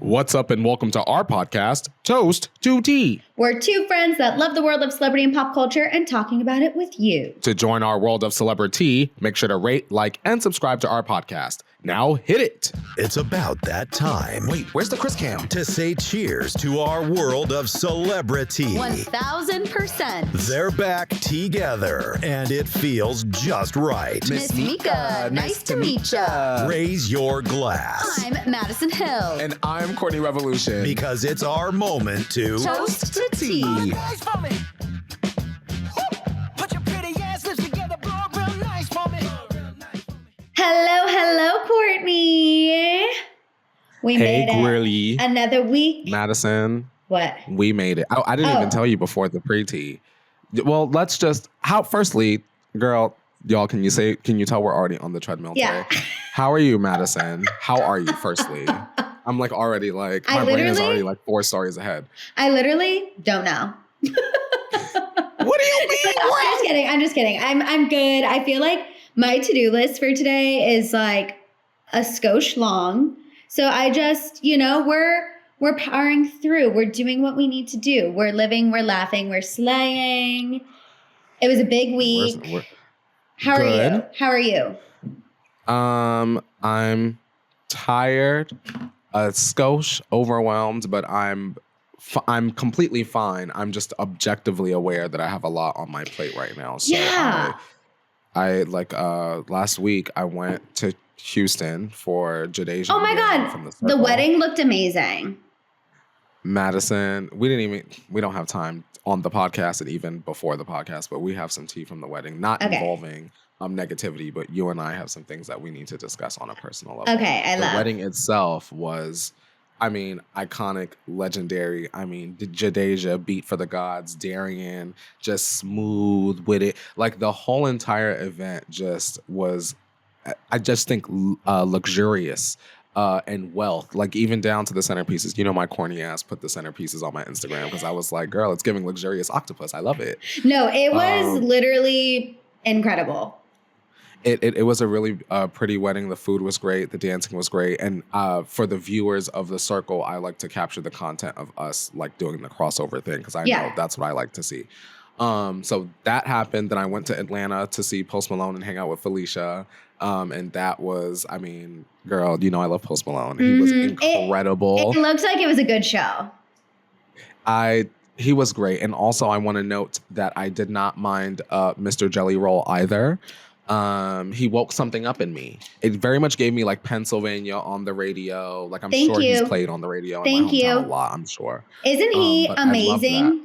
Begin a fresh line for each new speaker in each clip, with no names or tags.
What's up and welcome to our podcast, Toast to Tea.
We're two friends that love the world of celebrity and pop culture and talking about it with you.
To join our world of celebrity, make sure to rate, like, and subscribe to our podcast. Now hit it.
It's about that time.
Wait, where's the Chris Cam?
To say cheers to our world of celebrity.
1000%.
They're back together, and it feels just right.
Miss Mika, nice to meet ya.
Raise your glass.
I'm Maddison Hill.
And I'm Courtney Revolution.
Because it's our moment to
Toast to tea. Hello, Courtney. We made it.
Girly.
Another week.
Madison.
What?
We made it. I didn't even tell you before the pre-tea. Well, let's just, firstly, girl, y'all, can you tell we're already on the treadmill today? How are you, Madison? How are you, firstly? I'm like already like, my brain is already like 4 stories ahead.
I literally don't know.
What do you mean?
I'm just kidding. I'm good. I feel like my to-do list for today is like a skosh long. So I just, we're powering through. We're doing what we need to do. We're living, we're laughing, we're slaying. It was a big week. How are you? How are you?
I'm tired, skosh, overwhelmed, but I'm completely fine. I'm just objectively aware that I have a lot on my plate right now. So
yeah.
I last week I went to Houston for Jadasia.
Oh my God. The wedding looked amazing.
Madison, we don't have time on the podcast and even before the podcast, but we have some tea from the wedding, not involving negativity, but you and I have some things that we need to discuss on a personal level.
Okay,
The wedding itself was, iconic, legendary. Jadasia, beat for the gods, Darian, just smooth with it. Like the whole entire event just was, I just think, luxurious and wealth. Like even down to the centerpieces. My corny ass put the centerpieces on my Instagram because I was like, girl, it's giving luxurious octopus. I love it.
No, it was literally incredible.
It was a really pretty wedding. The food was great. The dancing was great. And for the viewers of the circle, I like to capture the content of us like doing the crossover thing because I know that's what I like to see. So that happened. Then I went to Atlanta to see Post Malone and hang out with Felicia. And that was, girl, I love Post Malone. He was incredible.
It looks like it was a good show.
He was great. And also I want to note that I did not mind Mr. Jelly Roll either. He woke something up in me. It very much gave me like Pennsylvania on the radio. Like I'm sure he's played on the radio in my hometown a lot, I'm sure.
Isn't he amazing?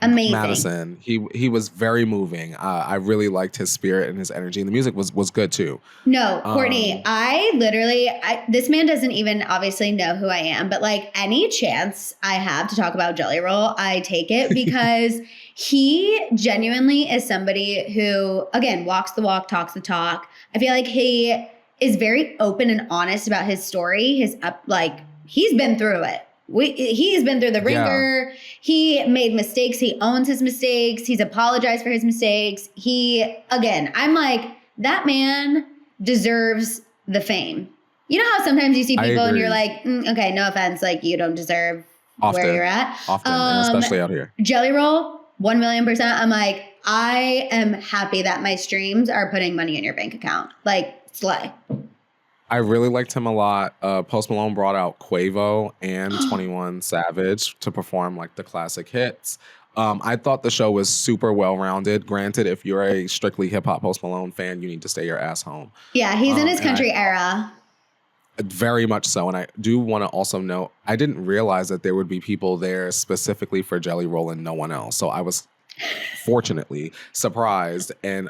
Amazing.
Maddison, he was very moving. I really liked his spirit and his energy, and the music was good too.
No, Courtney, this man doesn't even obviously know who I am, but like any chance I have to talk about Jelly Roll, I take it because he genuinely is somebody who, again, walks the walk, talks the talk. I feel like he is very open and honest about his story. He's been through it. He's been through the ringer. Yeah. He made mistakes. He owns his mistakes. He's apologized for his mistakes. I'm like, that man deserves the fame. You know how sometimes you see people and you're like, okay, no offense, like you don't deserve where you're at.
Often, and especially out here.
Jelly Roll, 1,000,000%. I'm like, I am happy that my streams are putting money in your bank account. Like, slay.
I really liked him a lot. Post Malone brought out Quavo and 21 Savage to perform like the classic hits. I thought the show was super well-rounded. Granted, if you're a strictly hip-hop Post Malone fan, you need to stay your ass home.
Yeah, he's in his country era.
Very much so. And I do want to also note, I didn't realize that there would be people there specifically for Jelly Roll and no one else. So I was fortunately surprised and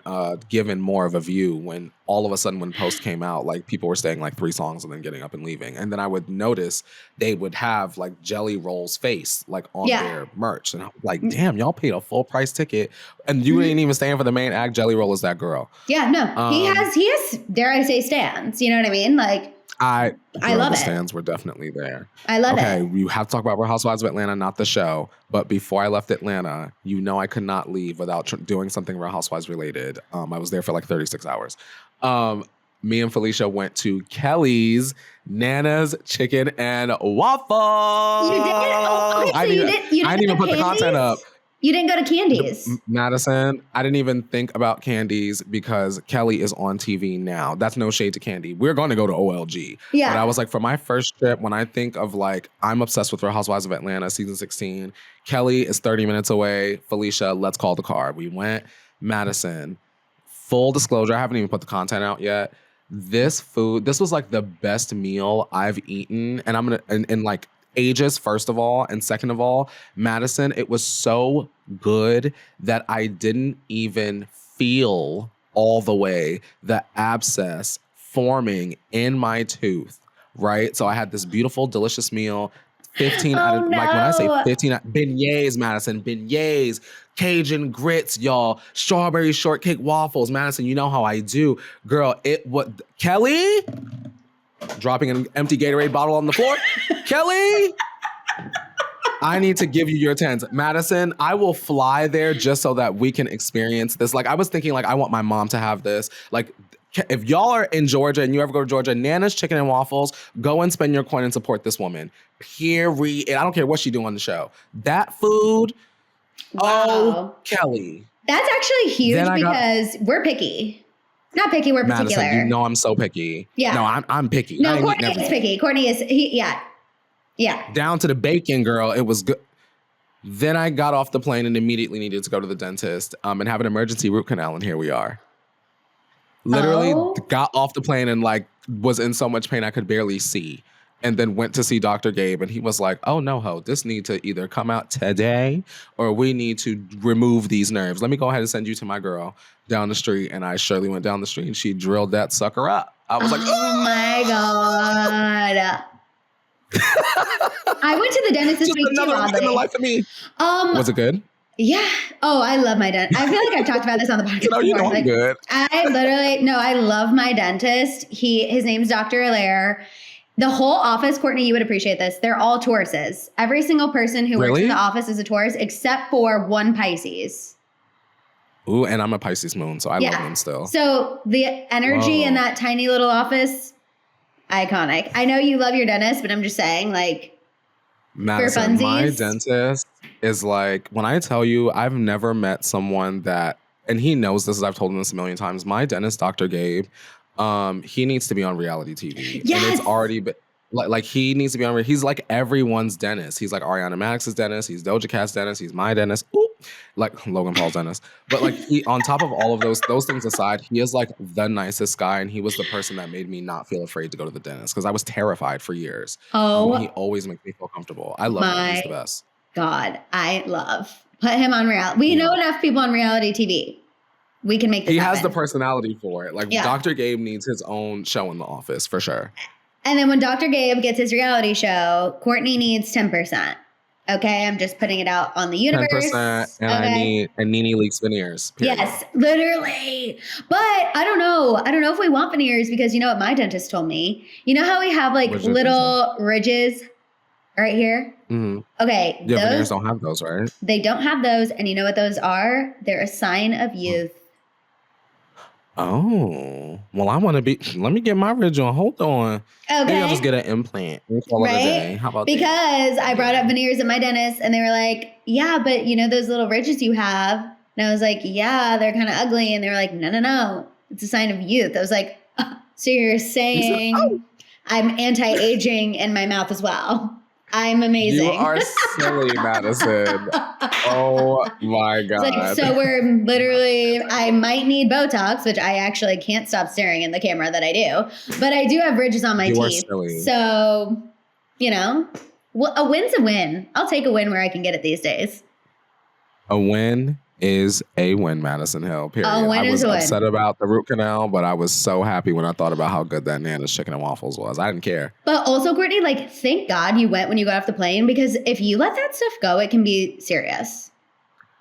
given more of a view when all of a sudden when Post came out, like people were staying like 3 songs and then getting up and leaving. And then I would notice they would have like Jelly Roll's face like on their merch. And I was like, damn, y'all paid a full price ticket and you ain't even staying for the main act. Jelly Roll is that girl.
Yeah, no, he has, dare I say, stands. You know what I mean? Like, I love
the
it.
stands were definitely there.
I love it.
Okay, you have to talk about Real Housewives of Atlanta, not the show. But before I left Atlanta, I could not leave without doing something Real Housewives related. I was there for like 36 hours. me and Felicia went to Kelly's Nana's Chicken and Waffle.
You did? Oh, okay, so you didn't
even
go
put
to
the content up.
You didn't go to Candies.
Madison, I didn't even think about Candies because Kelly is on TV now. That's no shade to Candy. We're going to go to OLG.
Yeah.
But I was like, for my first trip, when I think of like, I'm obsessed with Real Housewives of Atlanta, season 16. Kelly is 30 minutes away. Felicia, let's call the car. We went. Madison, full disclosure, I haven't even put the content out yet. This was like the best meal I've eaten. And I'm going to, in like, ages, first of all, and second of all, Madison, it was so good that I didn't even feel all the way the abscess forming in my tooth, right? So I had this beautiful, delicious meal. 15 out of, like when I say 15, beignets, Madison, beignets, Cajun grits, y'all, strawberry shortcake waffles. Madison, you know how I do. Girl, Kelly? Dropping an empty Gatorade bottle on the floor. Kelly, I need to give you your tens. Madison, I will fly there just so that we can experience this. Like, I was thinking, like, I want my mom to have this. Like, if y'all are in Georgia and you ever go to Georgia, Nana's Chicken and Waffles, go and spend your coin and support this woman. Period. I don't care what she do on the show. That food, oh, Kelly.
That's actually huge because we're picky. Not picky, we're particular.
Madison, you know I'm so picky.
Yeah.
No, I'm picky.
No, Courtney is picky. Courtney is, yeah.
Down to the bacon, girl. It was good. Then I got off the plane and immediately needed to go to the dentist and have an emergency root canal, and here we are. Literally got off the plane and like was in so much pain I could barely see. And then went to see Dr. Gabe, and he was like, oh, no, ho, this need to either come out today or we need to remove these nerves. Let me go ahead and send you to my girl down the street. And I surely went down the street and she drilled that sucker up. I was like,
oh my God. I went to the dentist this week too, oddly.
In the life of me. Was it good?
Yeah. Oh, I love my dentist. I feel like I've talked about this on the podcast.
You know I'm good.
I love my dentist. His name's Dr. Allaire. The whole office, Courtney, you would appreciate this. They're all Tauruses. Every single person who works in the office is a Taurus, except for one Pisces.
Ooh, and I'm a Pisces moon, so I love them still.
So the energy in that tiny little office, iconic. I know you love your dentist, but I'm just saying, like,
Madison,
for funsies.
My dentist is like, when I tell you, I've never met someone that, and he knows this, as I've told him this a million times, my dentist, Dr. Gabe, he needs to be on reality TV.
Yes.
And it's already been, like he needs to be on, he's like everyone's dentist. He's like Ariana Madix's dentist. He's Doja Cat's dentist. He's my dentist. Ooh, like Logan Paul's dentist. But like he, on top of all of those things aside, he is like the nicest guy. And he was the person that made me not feel afraid to go to the dentist because I was terrified for years.
Oh.
He always makes me feel comfortable. I love him. He's the best.
God, put him on reality. We know enough people on reality TV. We can make this happen.
Has the personality for it. Like Dr. Gabe needs his own show in the office for sure.
And then when Dr. Gabe gets his reality show, Courtney needs 10%. Okay, I'm just putting it out on the universe.
10%, and and Nene leaks veneers. Period.
Yes, literally. But I don't know if we want veneers because you know what my dentist told me. You know how we have like little ridges right here?
Mm-hmm.
Okay,
yeah, veneers don't have those, right?
They don't have those, and you know what those are? They're a sign of youth.
Oh, well, I want to be. Let me get my ridge on. Hold on.
Okay.
Maybe I'll just get an implant. We'll call it a day. How about
because I brought up veneers at my dentist, and they were like, "Yeah, but you know those little ridges you have." And I was like, "Yeah, they're kind of ugly." And they were like, "No, it's a sign of youth." I was like, "So you're saying I'm anti-aging in my mouth as well?" I'm amazing.
You are silly, Madison. Oh my God.
Like, so we're literally, I might need Botox, which I actually can't stop staring in the camera that I do. But I do have ridges on my teeth. So, you know, a win's a win. I'll take a win where I can get it these days.
A win is a win, Madison Hill. Period.
A win
I was
is a
upset about the root canal, but I was so happy when I thought about how good that Nana's Chicken and Waffles was. I didn't care.
But also, Courtney, like, thank God you went when you got off the plane because if you let that stuff go, it can be serious.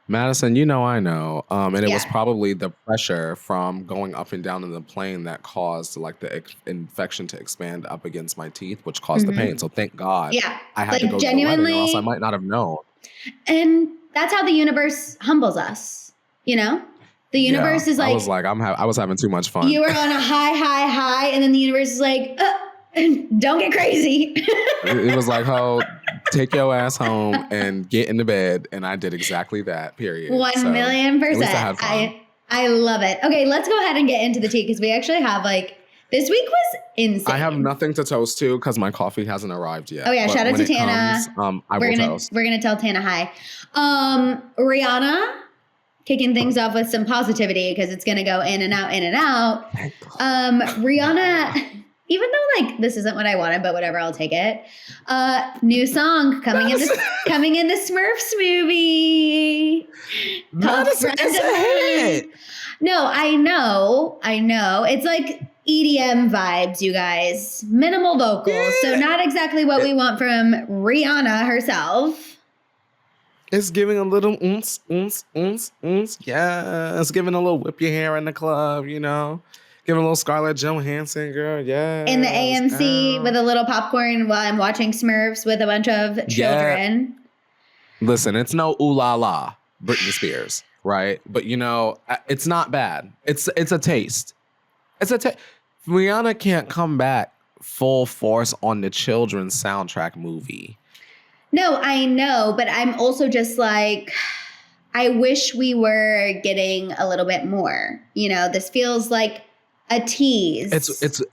Madison, you know I know. And it was probably the pressure from going up and down in the plane that caused like the infection to expand up against my teeth, which caused the pain. So thank God I had to go genuinely, to the wedding, or else I might not have known.
And that's how the universe humbles us, you know? The universe is like,
I was having too much fun.
You were on a high, and then the universe is like, don't get crazy.
It was like, take your ass home and get into bed. And I did exactly that, period.
1,000,000%. I love it. Okay, let's go ahead and get into the tea because we actually have this week was insane.
I have nothing to toast to because my coffee hasn't arrived yet.
Oh yeah, shout out to Tana.
I will toast.
We're gonna tell Tana hi. Rihanna kicking things off with some positivity because it's gonna go in and out, in and out. Rihanna. Even though this isn't what I wanted, but whatever, I'll take it. New song coming in the Smurfs movie.
Maddison, it's a hit.
No, I know. It's like EDM vibes, you guys. Minimal vocals, so not exactly what we want from Rihanna herself.
It's giving a little oons, oons, oons, oons. Yeah, it's giving a little whip your hair in the club, Giving a little Scarlett Johansson, girl, yeah.
In the AMC with a little popcorn while I'm watching Smurfs with a bunch of children.
Yeah. Listen, it's no ooh la la Britney Spears, right? But it's not bad. It's a taste. Rihanna can't come back full force on the children's soundtrack movie.
No, I know, but I'm also just I wish we were getting a little bit more. This feels like a tease.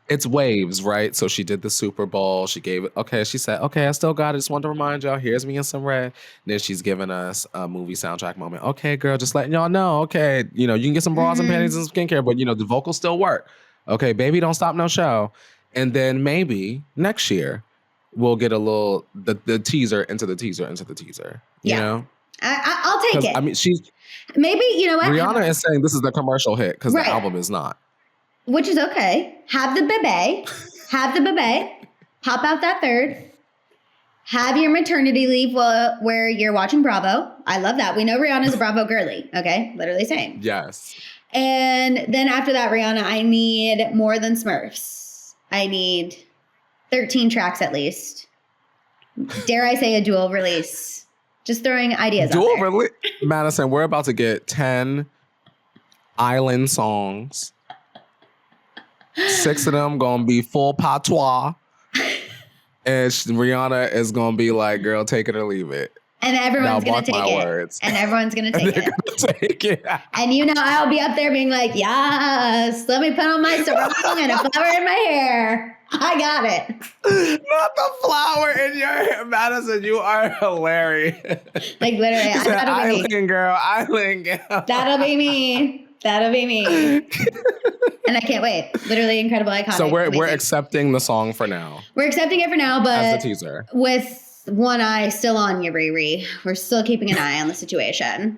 It's waves, right? So she did the Super Bowl. She gave it. Okay, she said, "Okay, I still got it. Just wanted to remind y'all. Here's me in some red." And then she's giving us a movie soundtrack moment. Okay, girl, just letting y'all know. Okay, you can get some bras and panties and some skincare, but the vocals still work. Okay, baby, don't stop no show. And then maybe next year we'll get a little the teaser into the teaser into the teaser. You know,
I'll take it.
I mean, she's
maybe what
Rihanna is saying this is the commercial hit because the album is not.
Which is okay. Have the bebe. Pop out that third. Have your maternity leave where you're watching Bravo. I love that. We know Rihanna's a Bravo girly. Okay? Literally same.
Yes.
And then after that, Rihanna, I need more than Smurfs. I need 13 tracks at least. Dare I say a dual release? Just throwing ideas out there. Dual release?
Maddison, we're about to get 10 island songs. 6 of them gonna be full patois, and Rihanna is gonna be like, "Girl, take it or leave it."
And everyone's gonna take it. Words. And everyone's gonna take it. And I'll be up there being like, "Yes, let me put on my sarong and a flower in my hair. I got it."
Not the flower in your hair, Maddison. You are hilarious.
Literally,
island girl.
That'll be me. And I can't wait. Literally incredible, iconic.
So we're accepting the song for now.
We're accepting it for now, but
as the teaser.
With one eye still on you, Riri. We're still keeping an eye on the situation.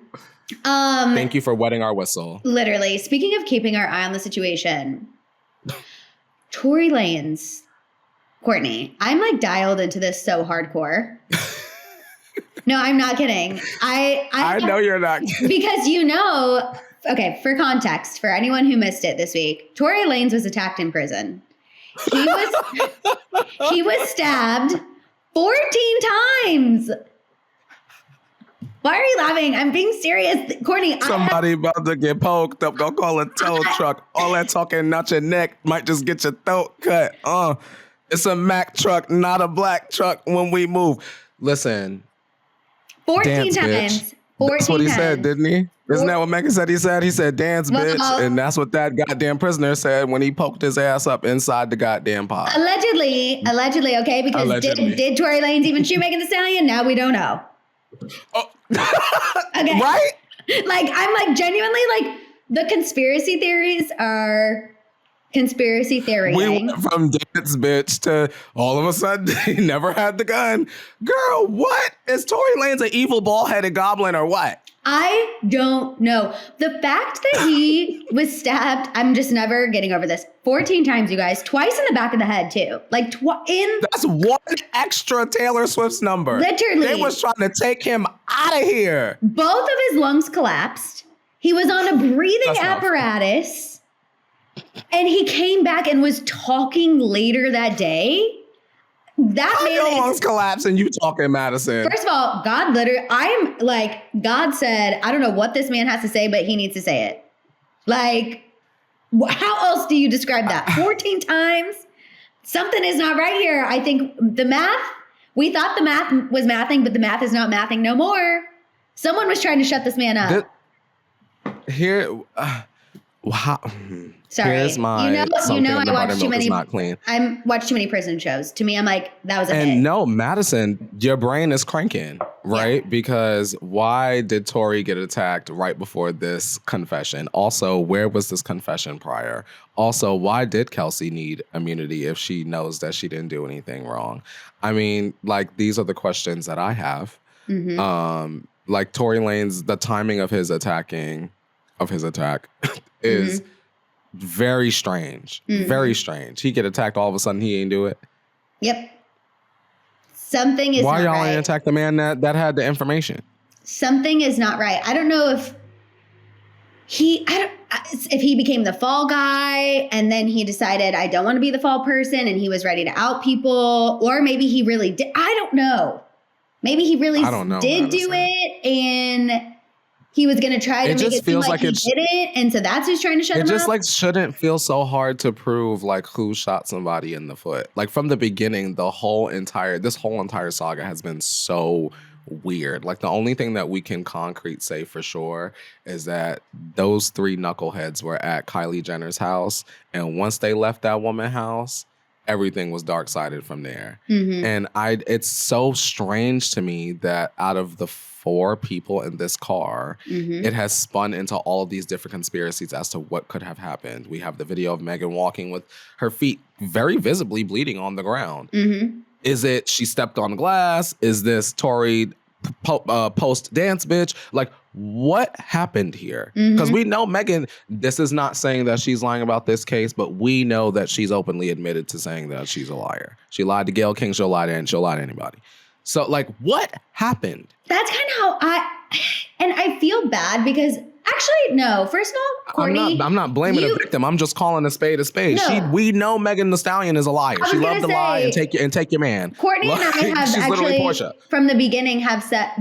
Thank you for wetting our whistle.
Literally. Speaking of keeping our eye on the situation, Tory Lanez, Courtney, I'm dialed into this so hardcore. No, I'm not kidding. I
know you're not kidding.
Because okay, for context, for anyone who missed it this week, Tory Lanez was attacked in prison. He was stabbed 14 times. Why are you laughing? I'm being serious. Courtney,
somebody about to get poked up. Don't call a tow truck. All that talking out your neck might just get your throat cut. It's a Mack truck, not a black truck when we move. Listen.
14 times.
Bitch. That's what he said, didn't he? Isn't that what Megan said? He said, "Dance, bitch," and that's what that goddamn prisoner said when he poked his ass up inside the goddamn pod.
Allegedly, okay? Because did Tory Lanez even shoot Megan Thee Stallion? Now we don't know.
Oh,
okay,
right?
I'm genuinely the conspiracy theories are conspiracy theory.
We went from dance, bitch, to all of a sudden he never had the gun. Girl, what? Is Tory Lanez an evil bald-headed goblin or what?
I don't know. The fact that he was stabbed, I'm just never getting over this. 14 times, you guys. Twice in the back of the head, too. That's
one extra Taylor Swift's number.
Literally.
They was trying to take him out of here.
Both of his lungs collapsed. He was on a breathing apparatus. And he came back and was talking later that day. That man
your lungs collapse and you talking Maddison.
First of all, God said, I don't know what this man has to say, but he needs to say it. Like, how else do you describe that? 14 times? Something is not right here. I think the math, we thought the math was mathing, but the math is not mathing no more. Someone was trying to shut this man up.
Wow.
Sorry.
Here's my
I watch too many.
Not clean.
I watch too many prison shows. To me, I'm like, that was a hit.
And no, Maddison, your brain is cranking, right? Yeah. Because why did Tory get attacked right before this confession? Also, where was this confession prior? Also, why did Kelsey need immunity if she knows that she didn't do anything wrong? I mean, like, these are the questions that I have. Mm-hmm. Like Tory Lanez, the timing of his attack is very strange. Mm-hmm. Very strange. He get attacked all of a sudden, he ain't do it.
Yep. Something is
Why
not
y'all
right.
ain't attack the man that had the information?
Something is not right. I don't know if he became the fall guy and then he decided I don't want to be the fall person and he was ready to out people, or maybe he really did. I don't know. Maybe he really did do it and he was going to try to make it seem like he did it. And so that's who's trying to shut him up. It just like
shouldn't feel so hard to prove like who shot somebody in the foot. Like from the beginning, this whole entire saga has been so weird. Like the only thing that we can concrete say for sure is that those three knuckleheads were at Kylie Jenner's house. And once they left that woman's house, everything was dark-sided from there. Mm-hmm. And it's so strange to me that out of the 4 people in this car, mm-hmm. it has spun into all of these different conspiracies as to what could have happened. We have the video of Megan walking with her feet very visibly bleeding on the ground. Mm-hmm. Is it she stepped on glass? Is this Tory post-dance bitch? Like, what happened here? Because we know Megan, this is not saying that she's lying about this case, but we know that she's openly admitted to saying that she's a liar. She lied to Gayle King, she'll lie to anybody. So, like, what happened? That's
kind of how I feel bad because actually, no. First of all, Courtney,
I'm not blaming a victim. I'm just calling a spade a spade. No. We know Megan Thee Stallion is a liar. She loved to lie and take your man.
Courtney and I have actually, from the beginning,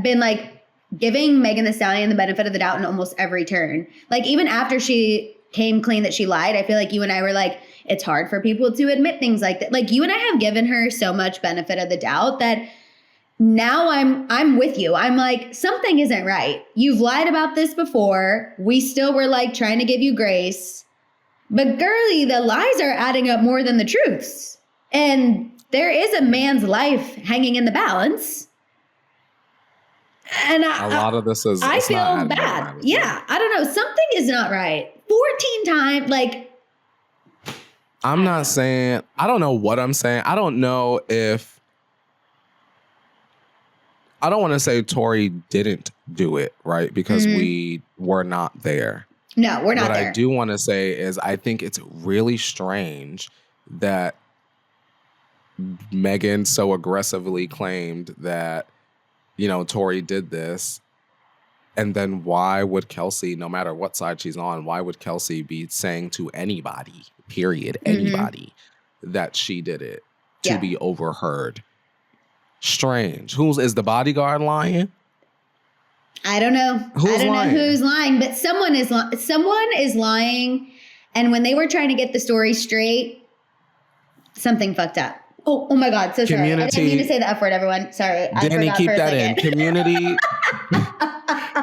been like giving Megan Thee Stallion the benefit of the doubt in almost every turn. Like even after she came clean that she lied, I feel like you and I were like, it's hard for people to admit things like that. Like you and I have given her so much benefit of the doubt that now I'm with you. I'm like, something isn't right. You've lied about this before. We still were like trying to give you grace. But girly, the lies are adding up more than the truths. And there is a man's life hanging in the balance. And a lot of this is, I feel bad. Yeah. I don't know. Something is not right. 14 times, like.
I'm not saying, I don't know what I'm saying. I don't know if. I don't want to say Tory didn't do it, right? Because we were not there.
No, we're not there.
What I do want to say is I think it's really strange that Megan so aggressively claimed that, you know, Tory did this. And then why would Kelsey, no matter what side she's on, why would Kelsey be saying to anybody, period, anybody, that she did it to be overheard? Strange. Is the bodyguard lying?
I don't know. I don't know who's lying, but someone is lying. And when they were trying to get the story straight, something fucked up. Oh my God. So sorry. I didn't mean to say the F word, everyone. Sorry.
Danny, keep that in.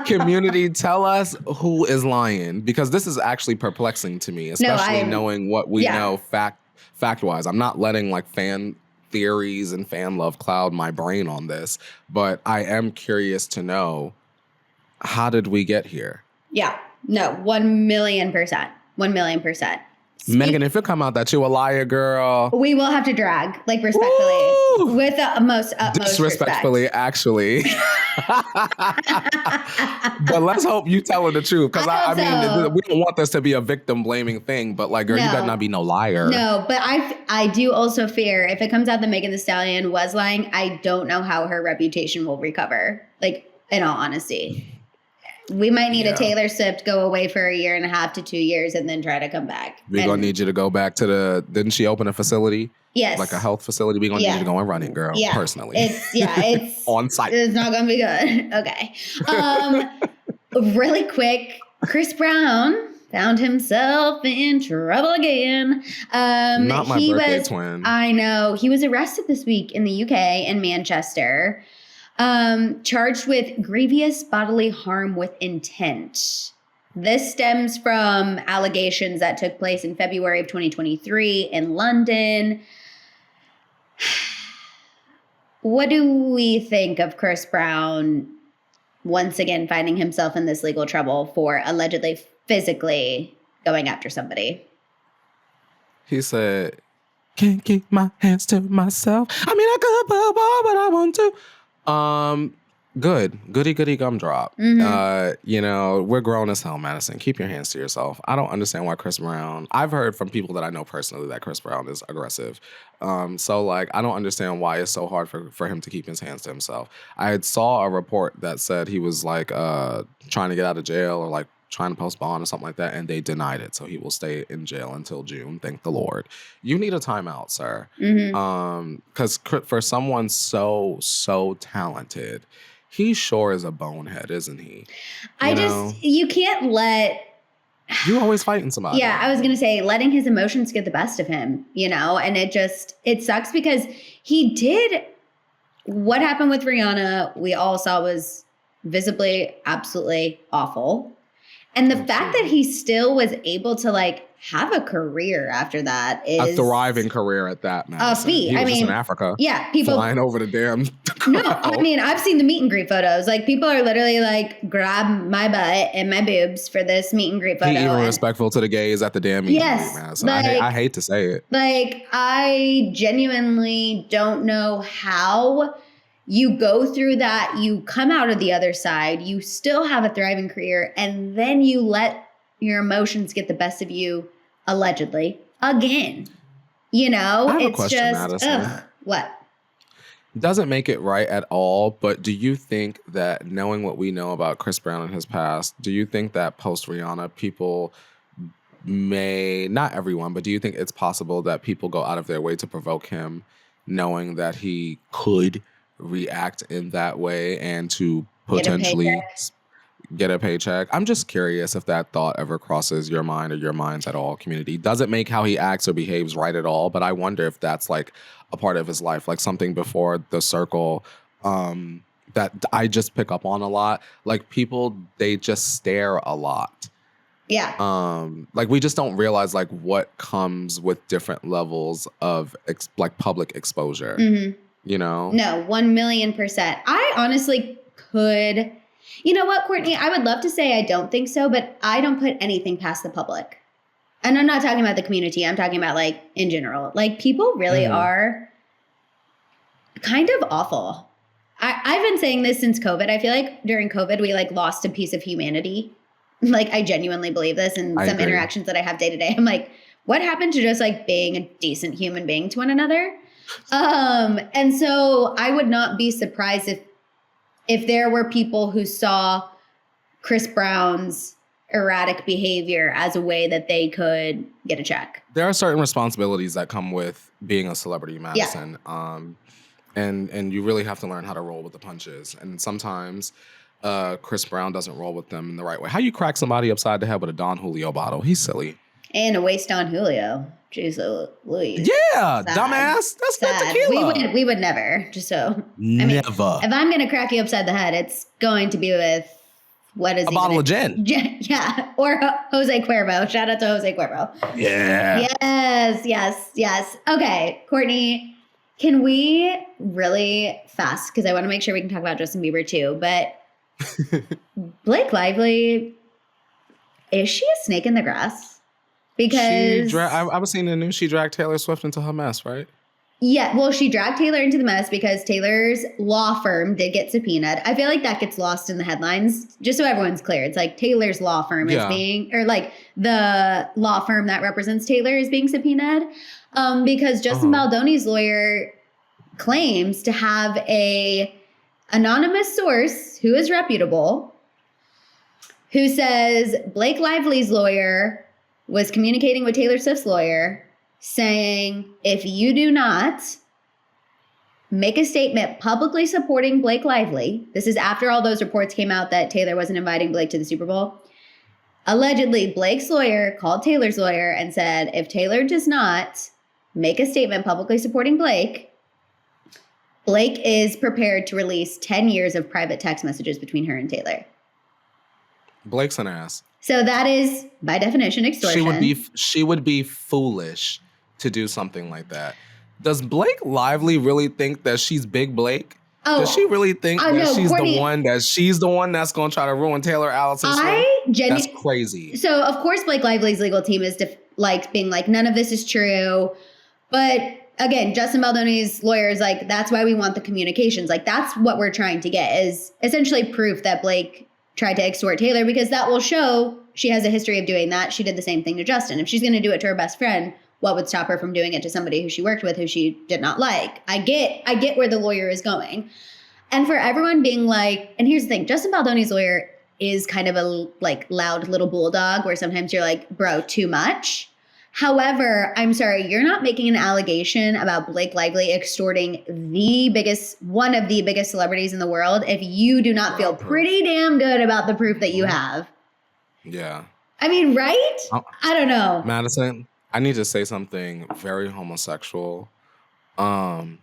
Community, tell us who is lying, because this is actually perplexing to me, especially knowing what we know fact-wise. I'm not letting like fan theories and fan love cloud my brain on this, but I am curious to know, how did we get here?
Yeah, no, 1,000,000%. 1,000,000%.
Megan, if it come out that you a liar, girl,
we will have to drag, like, respectfully. Woo! With the utmost
disrespectfully,
respect.
Actually. But let's hope you telling the truth, because I mean, we don't want this to be a victim blaming thing. But like, girl, you better not be no liar.
No, but I do also fear if it comes out that Megan Thee Stallion was lying, I don't know how her reputation will recover. Like, in all honesty. We might need a Taylor Swift go away for 1.5 to 2 years and then try to come back.
We're going to need you to go back to didn't she open a facility?
Yes.
Like a health facility? We're going to need you to go and run it, girl, personally.
It's
on site.
It's not going to be good. Okay. Really quick, Chris Brown found himself in trouble again.
Not my birthday twin.
I know. He was arrested this week in the UK in Manchester, charged with grievous bodily harm with intent. This stems from allegations that took place in February of 2023 in London. What do we think of Chris Brown once again finding himself in this legal trouble for allegedly physically going after somebody?
He said, "Can't keep my hands to myself. I mean, I could put ball, but I want to." Goody gumdrop. We're grown as hell, Maddison. Keep your hands to yourself. I don't understand why Chris Brown. I've heard from people that I know personally that Chris Brown is aggressive. So I don't understand why it's so hard for him to keep his hands to himself. I had saw a report that said he was trying to get out of jail or trying to post bond or something like that, and they denied it. So he will stay in jail until June. Thank the Lord. You need a timeout, sir. Because for someone so talented, he sure is a bonehead, isn't he?
You can't let...
You always fighting somebody.
Yeah, I was going to say, letting his emotions get the best of him, and it sucks because he did... What happened with Rihanna, we all saw was visibly, absolutely awful. And the fact that he still was able to have a career after that is
a thriving career at that, man.
A feat.
He was just in Africa.
Yeah, people
flying over the damn crowd.
No, I mean, I've seen the meet and greet photos. People are literally grab my butt and my boobs for this meet and greet photo.
He even respectful to the gays at the damn meet and greet, man. So I hate to say it.
I genuinely don't know how you go through that, you come out of the other side, you still have a thriving career, and then you let your emotions get the best of you, allegedly, again.
I have a question, Maddison.
What?
Doesn't make it right at all, but do you think that knowing what we know about Chris Brown and his past, do you think that post-Rihanna people not everyone, but do you think it's possible that people go out of their way to provoke him knowing that he could react in that way and to potentially get a paycheck? I'm just curious if that thought ever crosses your mind or your minds at all, community. Doesn't make how he acts or behaves right at all, but I wonder if that's a part of his life, something before the circle that I just pick up on a lot. People, they just stare a lot.
Yeah.
We just don't realize what comes with different levels of public exposure.
Mm-hmm.
No,
1,000,000%. I honestly could. You know what, Courtney? I would love to say I don't think so, but I don't put anything past the public. And I'm not talking about the community. I'm talking about in general. People really are kind of awful. I've been saying this since COVID. I feel like during COVID, we lost a piece of humanity. I genuinely believe this in some interactions that I have day to day. I'm what happened to just being a decent human being to one another? And so I would not be surprised if there were people who saw Chris Brown's erratic behavior as a way that they could get a check.
There are certain responsibilities that come with being a celebrity, Maddison. Yeah. And you really have to learn how to roll with the punches. And sometimes Chris Brown doesn't roll with them in the right way. How you crack somebody upside the head with a Don Julio bottle? He's silly.
And a waste Don Julio. Jeez Louise.
Yeah, sad. Dumbass. That's not tequila.
We would never. Just so.
Never.
If I'm going to crack you upside the head, it's going to be with, what is
a bottle of gin.
Yeah. Or Jose Cuervo. Shout out to Jose Cuervo.
Yeah.
Yes. Okay, Courtney, can we really fast, because I want to make sure we can talk about Justin Bieber too, but Blake Lively, is she a snake in the grass? Because
I was seeing the news, she dragged Taylor Swift into her mess, right?
Yeah, well, she dragged Taylor into the mess because Taylor's law firm did get subpoenaed. I feel like that gets lost in the headlines, just so everyone's clear. It's Taylor's law firm is being, or the law firm that represents Taylor is being subpoenaed because Justin Baldoni's lawyer claims to have a anonymous source who is reputable, who says Blake Lively's lawyer was communicating with Taylor Swift's lawyer saying, if you do not make a statement publicly supporting Blake Lively, this is after all those reports came out that Taylor wasn't inviting Blake to the Super Bowl, Allegedly, Blake's lawyer called Taylor's lawyer and said, if Taylor does not make a statement publicly supporting Blake, Blake is prepared to release 10 years of private text messages between her and Taylor.
Blake's an ass.
So that is, by definition, extortion.
She would be foolish to do something like that. Does Blake Lively really think that she's Big Blake?
Oh,
does she really think that
no,
she's
Courtney,
the one that's going to try to ruin Taylor Allison's life? That's crazy.
So, of course, Blake Lively's legal team is being like, none of this is true. But again, Justin Baldoni's lawyer is like, that's why we want the communications. Like, that's what we're trying to get, is essentially proof that Blake tried to extort Taylor, because that will show she has a history of doing that. She did the same thing to Justin. If she's going to do it to her best friend, what would stop her from doing it to somebody who she worked with, who she did not like? I get where the lawyer is going. And for everyone being like, and here's the thing, Justin Baldoni's lawyer is kind of a like loud little bulldog where sometimes you're like, bro, too much. However, I'm sorry, you're not making an allegation about Blake Lively extorting one of the biggest celebrities in the world if you do not feel pretty damn good about the proof that you have.
Yeah.
I mean, right? I don't know.
Maddison, I need to say something very homosexual. I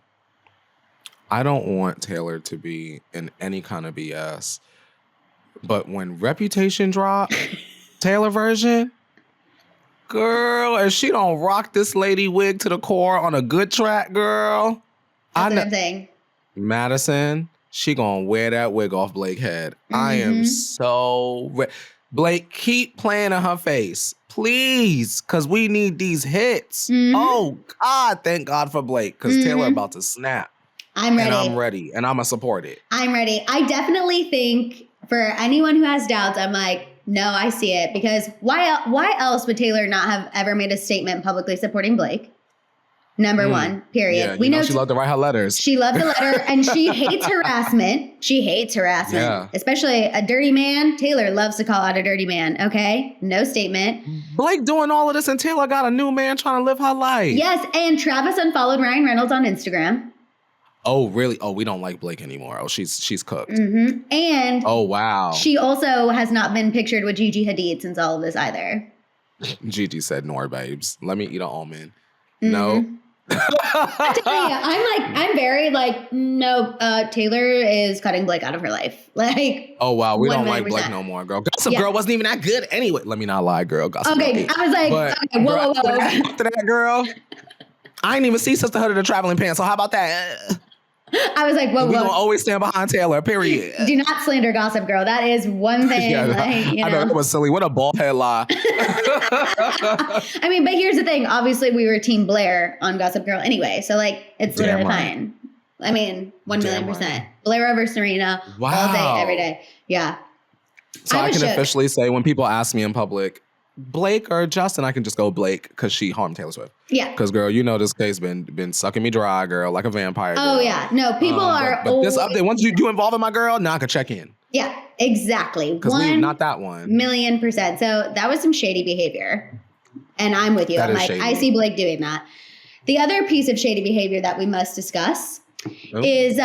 don't want Taylor to be in any kind of BS. But when Reputation dropped, Taylor version, girl, if she don't rock this lady wig to the core on a good track, girl.
That's what I'm saying.
Maddison, she gonna wear that wig off Blake's head. I am so... Blake, keep playing in her face. Please, because we need these hits. Oh, God, thank God for Blake, because Taylor about to snap.
I'm ready.
And I'm ready, and I'm going to support it.
I'm ready. I definitely think for anyone who has doubts, I'm like, no, I see it. Because why else would Taylor not have ever made a statement publicly supporting Blake? Number one, period.
Yeah, we know she loved to write her letters.
She loved the letter, and she hates harassment. She hates harassment, especially a dirty man. Taylor loves to call out a dirty man, okay? No statement.
Blake doing all of this, and Taylor got a new man trying to live her life.
Yes, and Travis unfollowed Ryan Reynolds on Instagram.
Oh, really? Oh, we don't like Blake anymore. Oh, she's cooked.
And
oh, wow.
She also has not been pictured with Gigi Hadid since all of this either.
Gigi said, "Nor babes, let me eat an almond." No.
I tell you, I'm very like, no, Taylor is cutting Blake out of her life. Like,
oh wow, we don't like Blake no more, girl. Gossip Girl wasn't even that good anyway. Let me not lie, girl. Gossip Girl.
I was like, okay, whoa.
After that, girl, I ain't even see Sisterhood of the Traveling Pants. So how about that?
I was like, whoa.
We gonna always stand behind Taylor, period.
Do not slander Gossip Girl. That is one thing.
I know that was silly. What a bald head lie.
I mean, but here's the thing. Obviously, we were Team Blair on Gossip Girl anyway. So, like, it's literally fine. I mean, 1,000,000%. Right. Blair over Serena all day, every day. Yeah.
So I can officially say when people ask me in public, Blake or Justin, I can just go Blake because she harmed Taylor Swift.
Yeah.
Because, girl, you know this case been sucking me dry, girl, like a vampire. Girl.
Oh, yeah. No, people are...
But this update, once you involve in my girl, now I can check in.
Yeah, exactly.
Because we not that one.
1,000,000%. So that was some shady behavior. And I'm with you. I'm like, shady. I see Blake doing that. The other piece of shady behavior that we must discuss is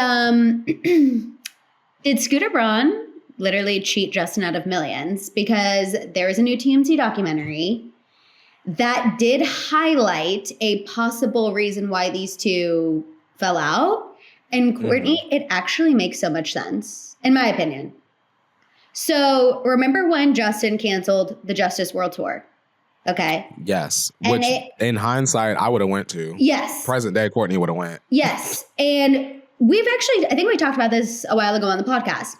did Scooter Braun literally cheat Justin out of millions? Because there is a new TMZ documentary that did highlight a possible reason why these two fell out. And Courtney, it actually makes so much sense, in my opinion. So remember when Justin canceled the Justice World Tour? Okay.
Yes. And which in hindsight, I would have went to.
Yes.
Present day, Courtney would have went.
Yes. And we've actually, I think we talked about this a while ago on the podcast.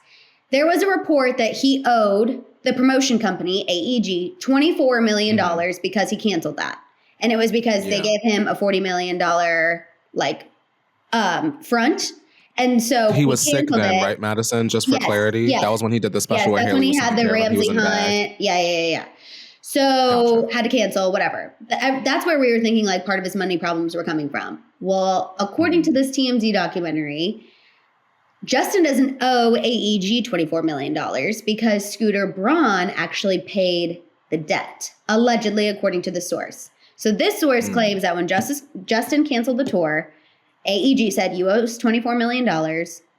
There was a report that he owed the promotion company, AEG, $24 million because he canceled that. And it was because they gave him a $40 million front. And so
he was sick then, right, Maddison? Just for clarity. Yes. That was when he did the special where
that's when he had the Ramsey Hunt. Yeah. So had to cancel, whatever. That's where we were thinking like part of his money problems were coming from. Well, according to this TMZ documentary, Justin doesn't owe AEG $24 million because Scooter Braun actually paid the debt, allegedly, according to the source. So this source claims that when Justin canceled the tour, AEG said, you owe us $24 million.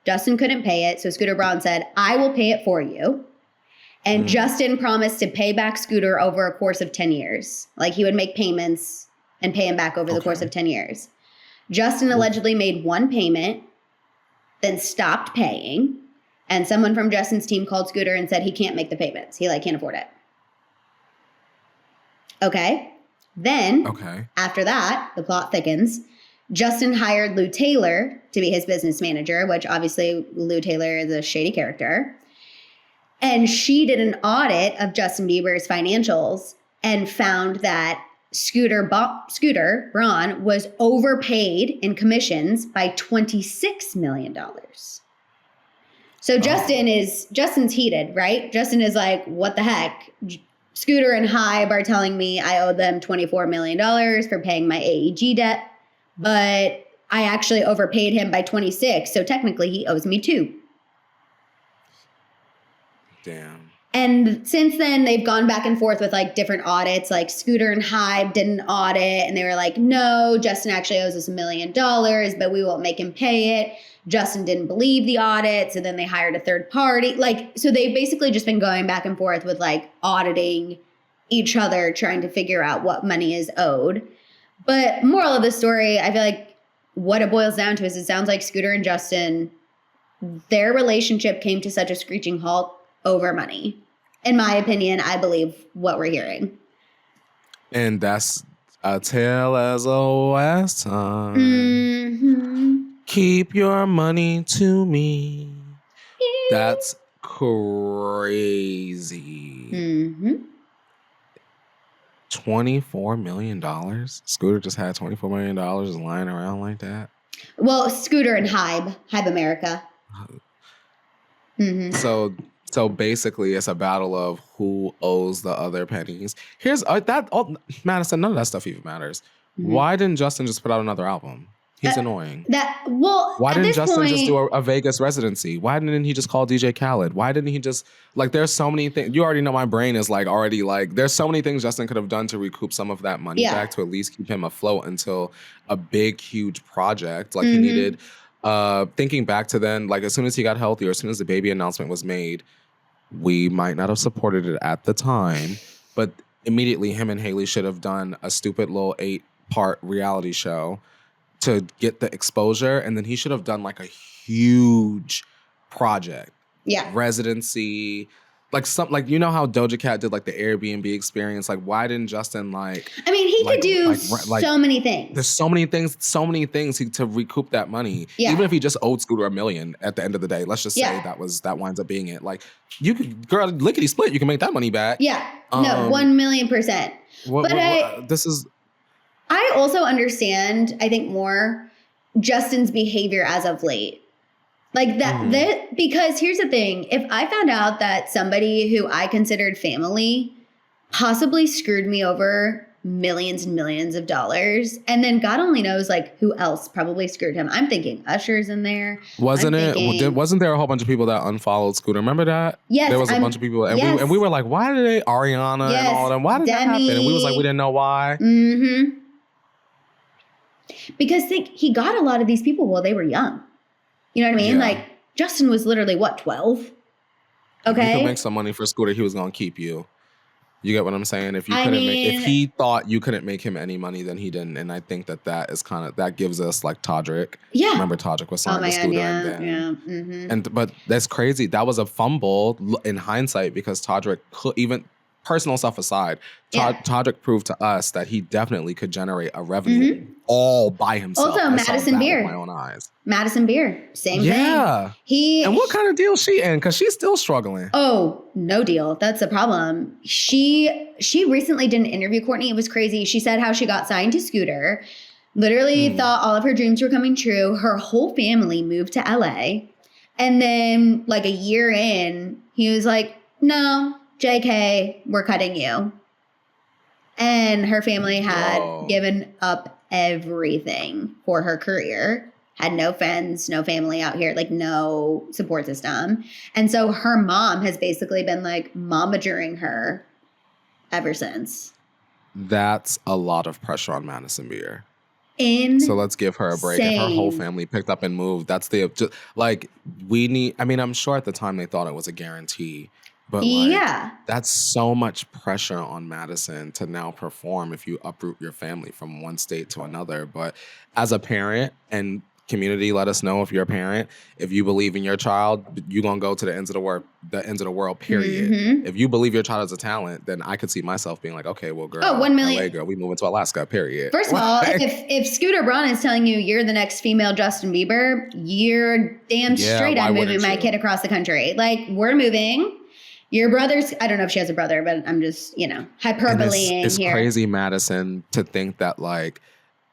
Justin couldn't pay it. So Scooter Braun said, I will pay it for you. And Justin promised to pay back Scooter over a course of 10 years. Like he would make payments and pay him back over the course of 10 years. Justin allegedly made one payment, then stopped paying. And someone from Justin's team called Scooter and said he can't make the payments. He can't afford it. Okay. Then after that, the plot thickens. Justin hired Lou Taylor to be his business manager, which obviously Lou Taylor is a shady character. And she did an audit of Justin Bieber's financials and found that Scooter Braun was overpaid in commissions by $26 million. So Justin's heated, right? Justin is like, what the heck? Scooter and Hybe are telling me I owe them $24 million for paying my AEG debt, but I actually overpaid him by 26, so technically he owes me 2.
Damn.
And since then, they've gone back and forth with like different audits. Like Scooter and Hybe did an audit and they were like, no, Justin actually owes us $1 million, but we won't make him pay it. Justin didn't believe the audit, so then they hired a third party. So they've basically just been going back and forth with like auditing each other, trying to figure out what money is owed. But moral of the story, I feel like what it boils down to is it sounds like Scooter and Justin, their relationship came to such a screeching halt over money. In my opinion, I believe what we're hearing.
And that's a tale as old as time.
Mm-hmm.
Keep your money to me. That's crazy.
Mm-hmm.
$24 million? Scooter just had $24 million just lying around like that?
Well, Scooter and Hybe America. Mm-hmm.
So basically, it's a battle of who owes the other pennies. Here's Maddison. None of that stuff even matters. Mm-hmm. Why didn't Justin just put out another album? He's annoying. Why didn't Justin just do a Vegas residency? Why didn't he just call DJ Khaled? Why didn't he just there's so many things. You already know my brain is there's so many things Justin could have done to recoup some of that money back to at least keep him afloat until a big, huge project. He needed, thinking back to then, as soon as he got healthy or as soon as the baby announcement was made, we might not have supported it at the time, but immediately him and Haley should have done a stupid little 8-part reality show to get the exposure, and then he should have done a huge project. Yeah. Residency. You know how Doja Cat did the Airbnb experience? Why didn't Justin
I mean, he could do so many things.
There's so many things to recoup that money.
Yeah.
Even if he just owed Scooter $1 million at the end of the day, let's just say that winds up being it. You could, girl, lickety split, you can make that money back.
Yeah. No, 1,000,000%. I also understand, I think, more Justin's behavior as of late. Because here's the thing. If I found out that somebody who I considered family possibly screwed me over millions and millions of dollars, and then God only knows who else probably screwed him. I'm thinking Usher's in there.
Wasn't there a whole bunch of people that unfollowed Scooter? Remember that?
Yes.
There was a bunch of people. And we were like, why did they, Ariana and all of them, why did that happen? And we was like, we didn't know why.
Mm-hmm. Because he got a lot of these people while they were young. You know what I mean?
Yeah.
Justin was literally, 12? Okay.
If you could make some money for Scooter, he was going to keep you. You get what I'm saying? If he thought you couldn't make him any money, then he didn't. And I think that is that gives us Todrick.
Yeah.
Remember Todrick was signed to Scooter.
Yeah.
But that's crazy. That was a fumble in hindsight because Todrick could, even personal stuff aside, Todrick proved to us that he definitely could generate a revenue all by himself.
Also, Maddison Beer.
With my own eyes.
Maddison Beer, same thing.
Yeah. And what kind of deal is she in? Because she's still struggling.
Oh, no deal. That's the problem. She recently did an interview, Courtney. It was crazy. She said how she got signed to Scooter. Literally thought all of her dreams were coming true. Her whole family moved to LA. And then a year in, he was like, no, JK, we're cutting you. And her family had given up everything for her career. Had no friends, no family out here, no support system. And so her mom has basically been momagering her ever since.
That's a lot of pressure on Maddison Beer.
So
let's give her a break. If her whole family picked up and moved, that's I'm sure at the time they thought it was a guarantee But
Yeah.
that's so much pressure on Maddison to now perform if you uproot your family from one state to another. But as a parent, and community, let us know if you're a parent, if you believe in your child, you're gonna go to the ends of the world, period.
Mm-hmm.
If you believe your child is a talent, then I could see myself being like, okay, well, girl,
1 million.
LA girl, we moving to Alaska, period.
First of all, if Scooter Braun is telling you you're the next female Justin Bieber, you're damn straight I'm moving my kid across the country. Like, we're moving. Your brother's, I don't know if she has a brother, but I'm just, hyperboleing
it's
here.
crazy, Maddison, to think that like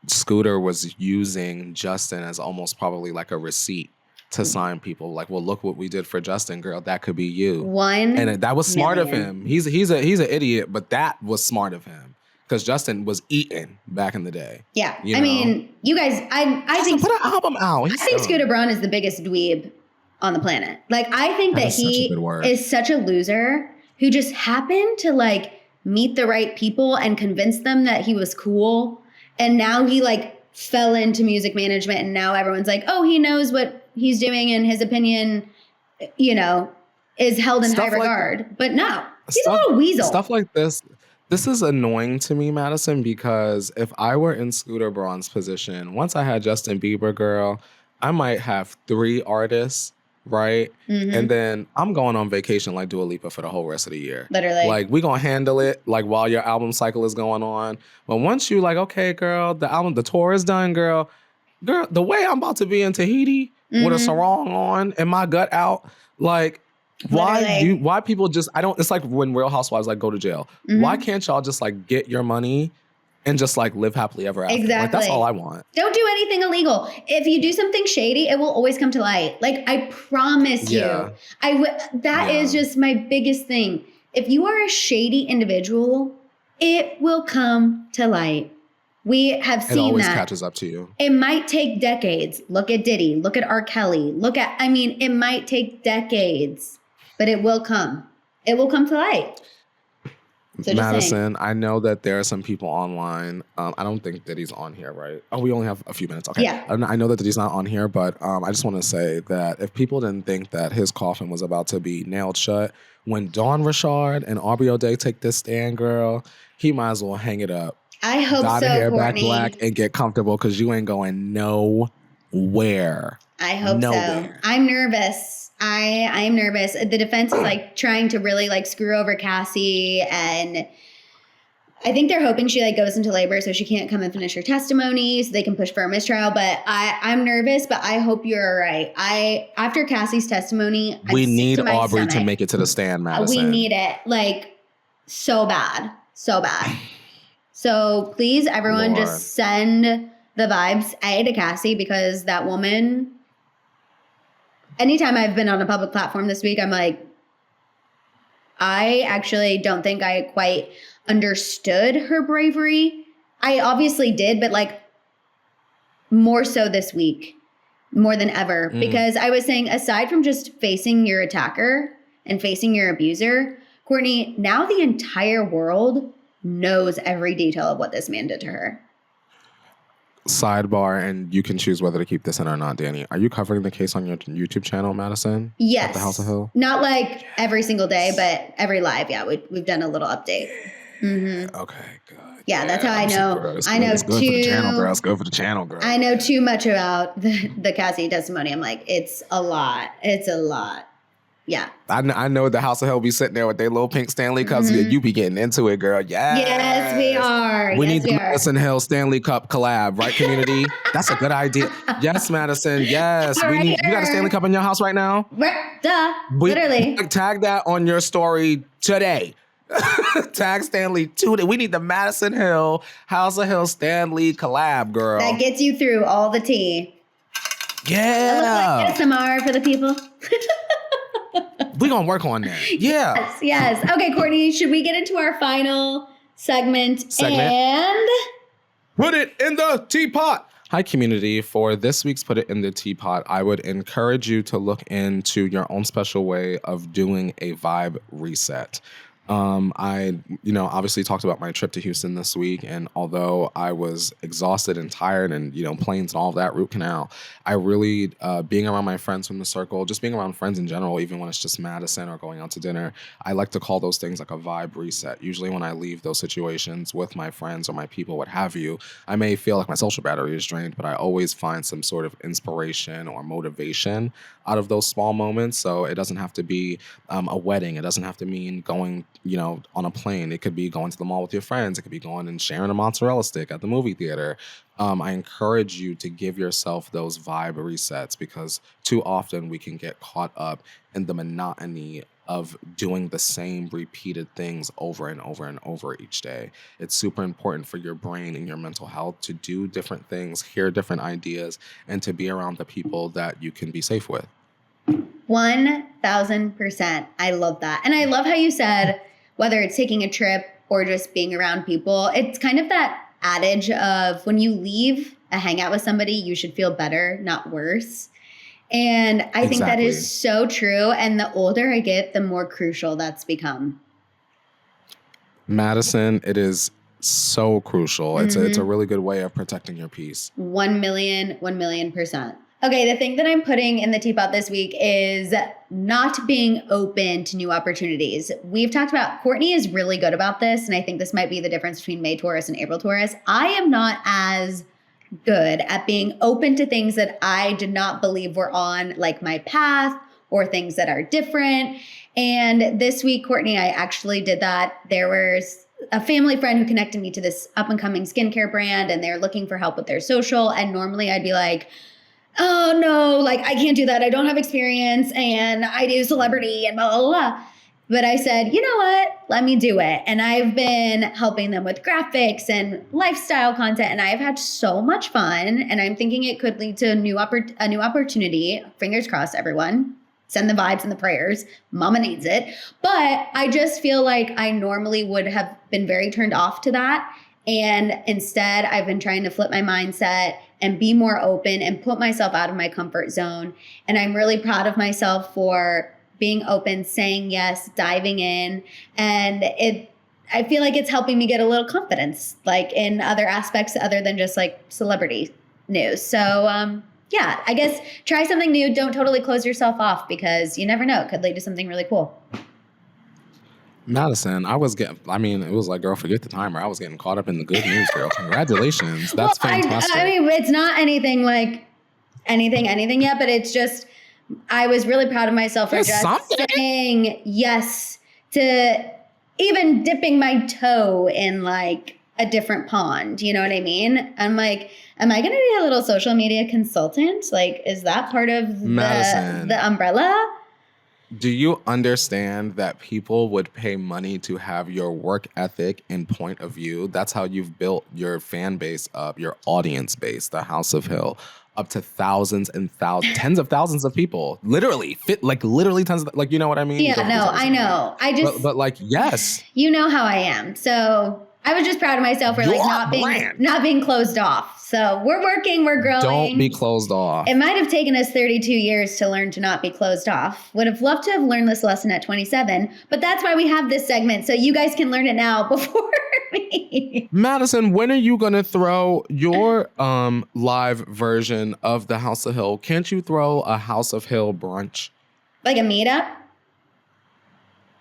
Scooter was using Justin as almost probably like a receipt to sign people. Like, well, look what we did for Justin, girl. That could be you. And that was smart of him. He's an idiot, but that was smart of him because Justin was eating back in the day.
Yeah, I mean, you guys, I think
put an album out.
I think Scooter Braun is the biggest dweeb on the planet. Like, I think that he is such a loser who just happened to like meet the right people and convince them that he was cool. And now he like fell into music management and now everyone's like, oh, he knows what he's doing and his opinion, is held in high regard. But no, he's a little weasel.
Stuff like this. This is annoying to me, Maddison, because if I were in Scooter Braun's position, once I had Justin Bieber, girl, I might have 3 artists, right? Mm-hmm. And then I'm going on vacation like Dua Lipa for the whole rest of the year.
Literally.
Like, we gonna handle it like while your album cycle is going on. But once you like, okay, girl, the tour is done, girl, the way I'm about to be in Tahiti with a sarong on and my gut out, like, why people just, it's like when Real Housewives like go to jail. Mm-hmm. Why can't y'all just like get your money and just like live happily ever after?
Exactly.
Like, that's all I want.
Don't do anything illegal. If you do something shady, it will always come to light. Like, I promise you. That is just my biggest thing. If you are a shady individual, it will come to light. We have seen that.
It always catches up to you.
It might take decades. Look at Diddy. Look at R. Kelly. It might take decades, but it will come. It will come to light. So
Maddison, I know that there are some people online. I don't think that he's on here, right? Oh, we only have a few minutes. Okay.
Yeah.
I know that he's not on here, but I just want to say that if people didn't think that his coffin was about to be nailed shut, when Dawn Richard and Aubrey O'Day take this stand, girl, he might as well hang it up.
I hope
Dye the hair
Courtney.
back black and get comfortable because you ain't going nowhere.
I hope so. I'm nervous. I'm nervous. The defense is like trying to really like screw over Cassie, and I think they're hoping she like goes into labor so she can't come and finish her testimony so they can push for a mistrial. But I'm nervous, but I hope you're all right. After Cassie's testimony,
we need Aubrey to make it to the stand, Maddison.
We need it like so bad. So please, everyone, just send the vibes to Cassie, because that woman. Anytime I've been on a public platform this week, I'm like, I actually don't think I quite understood her bravery. I obviously did, but like more so this week, more than ever. Because I was saying, aside from just facing your attacker and facing your abuser, Courtney, now the entire world knows every detail of what this man did to her.
Sidebar, and you can choose whether to keep this in or not, Danny. Are you covering the case on your YouTube channel, Maddison?
Yes.
At the House of Hill?
Not like every single day, but every live. Yeah, we've done a little update. Mm-hmm.
Okay, good.
Yeah, that's how I know. I know
it's good for the channel, girl. It's good for the channel, girl.
I know too much about the Cassie testimony. I'm like, it's a lot. It's a lot. Yeah.
I know the House of Hell be sitting there with their little pink Stanley Cups. You be getting into it, girl.
Yes, we are.
We need the Maddison Hill Stanley Cup collab, right, community? That's a good idea. Yes, Maddison. Yes. You got a Stanley Cup in your house right now?
Literally.
Tag that on your story today. Tag Stanley today. We need the Maddison Hill House of Hill Stanley collab, girl.
That gets you through all the tea.
Yeah.
I look like ASMR for the people.
We're going to work on that. Yeah.
Yes. Okay, Courtney, should we get into our final segment? And
put it in the teapot. Hi, community. For this week's Put It in the Teapot, I would encourage you to look into your own special way of doing a vibe reset. I, obviously talked about my trip to Houston this week, and although I was exhausted and tired and, planes and all of that, root canal, I really, being around my friends from the circle, just being around friends in general, even when it's just Maddison or going out to dinner, I like to call those things like a vibe reset. Usually when I leave those situations with my friends or my people, what have you, I may feel like my social battery is drained, but I always find some sort of inspiration or motivation out of those small moments. So it doesn't have to be a wedding. It doesn't have to mean going, on a plane. It could be going to the mall with your friends. It could be going and sharing a mozzarella stick at the movie theater. I encourage you to give yourself those vibe resets, because too often we can get caught up in the monotony of doing the same repeated things over and over and over each day. It's super important for your brain and your mental health to do different things, hear different ideas, and to be around the people that you can be safe with.
1000%. I love that. And I love how you said, whether it's taking a trip or just being around people, it's kind of that adage of when you leave a hangout with somebody, you should feel better, not worse. And I think that is so true. And the older I get, the more crucial that's become.
Maddison, it is so crucial. It's a really good way of protecting your peace.
1,000,000%. Okay, the thing that I'm putting in the teapot this week is not being open to new opportunities. We've talked about, Courtney is really good about this, and I think this might be the difference between May Taurus and April Taurus. I am not as good at being open to things that I did not believe were on like my path, or things that are different. And this week, Courtney, I actually did that. There was a family friend who connected me to this up and coming skincare brand, and they're looking for help with their social. And normally I'd be like, oh no, like I can't do that. I don't have experience and I do celebrity and blah, blah, blah. But I said, you know what? Let me do it. And I've been helping them with graphics and lifestyle content, and I've had so much fun. And I'm thinking it could lead to a new opportunity. Fingers crossed, everyone. Send the vibes and the prayers. Mama needs it. But I just feel like I normally would have been very turned off to that. And instead, I've been trying to flip my mindset and be more open and put myself out of my comfort zone. And I'm really proud of myself for being open, saying yes, diving in. And I feel like it's helping me get a little confidence, like in other aspects other than just like celebrity news. So yeah, I guess try something new. Don't totally close yourself off, because you never know. It could lead to something really cool.
Maddison, it was like, girl, forget the timer. I was getting caught up in the good news, girl. Congratulations. That's fantastic.
I mean, it's not anything like anything yet, but it's just, I was really proud of myself for just saying yes to even dipping my toe in like a different pond. You know what I mean? I'm like, am I going to be a little social media consultant? Like, is that part of the umbrella?
Do you understand that people would pay money to have your work ethic and point of view? That's how you've built your fan base up, your audience base, the House of Hill, up to thousands and thousands, tens of thousands of people. Literally tens of, like, you know what I mean?
Yeah, no, I know. I just,
but like, yes.
You know how I am. So I was just proud of myself for like not being closed off. So we're working, we're growing.
Don't be closed off.
It might have taken us 32 years to learn to not be closed off. Would have loved to have learned this lesson at 27, but that's why we have this segment, so you guys can learn it now before me.
Maddison, when are you gonna throw your live version of the House of Hill? Can't you throw a House of Hill brunch? Like
a meetup?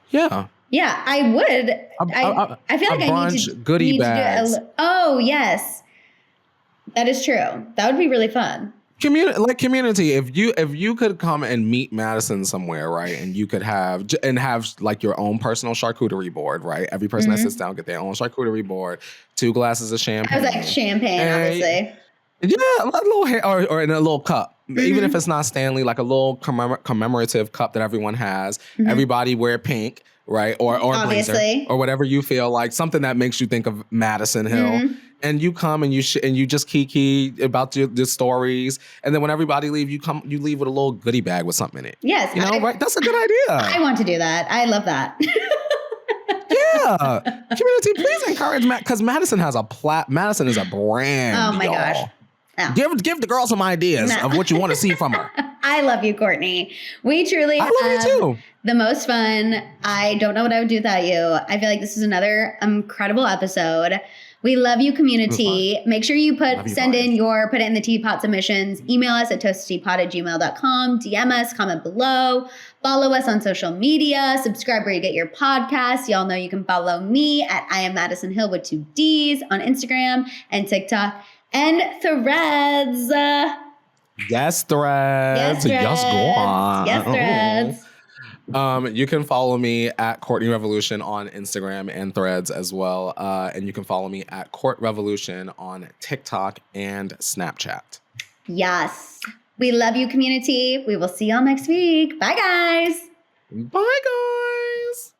Yeah.
Yeah, I would. I feel like I need to
goodie bags.
Oh yes. That is true. That would be really fun.
Community. If you could come and meet Maddison somewhere, right, and you could have like your own personal charcuterie board, right? Every person that sits down get their own charcuterie board, 2 glasses of champagne.
I was like champagne, obviously.
Yeah, a little hair, or in a little cup. Even if it's not Stanley, like a little commemorative cup that everyone has. Everybody wear pink, right, or blazer, or whatever you feel like, something that makes you think of Maddison Hill. And you come and you just kiki about your stories, and then when everybody leave, you leave with a little goodie bag with something in it.
Yes,
right? That's a good idea.
I want to do that. I love that.
Yeah, community, please encourage Matt, because Maddison has Maddison is a brand.
Oh my gosh.
No. Give the girl some ideas of what you want to see from her.
I love you, Courtney. We truly
I love you too.
the most fun. I don't know what I would do without you. I feel like this is another incredible episode. We love you, community. Make sure you put it in the teapot submissions. Email us at toastedteapot@gmail.com. DM us, comment below. Follow us on social media. Subscribe where you get your podcasts. Y'all know you can follow me at I am Maddison Hill with 2 Ds on Instagram and TikTok and Threads.
Yes, Threads. Yes, go on.
Yes, Threads.
You can follow me at Courtney Revolution on Instagram and Threads as well. And you can follow me at Court Revolution on TikTok and Snapchat.
Yes. We love you, community. We will see y'all next week. Bye, guys.
Bye, guys.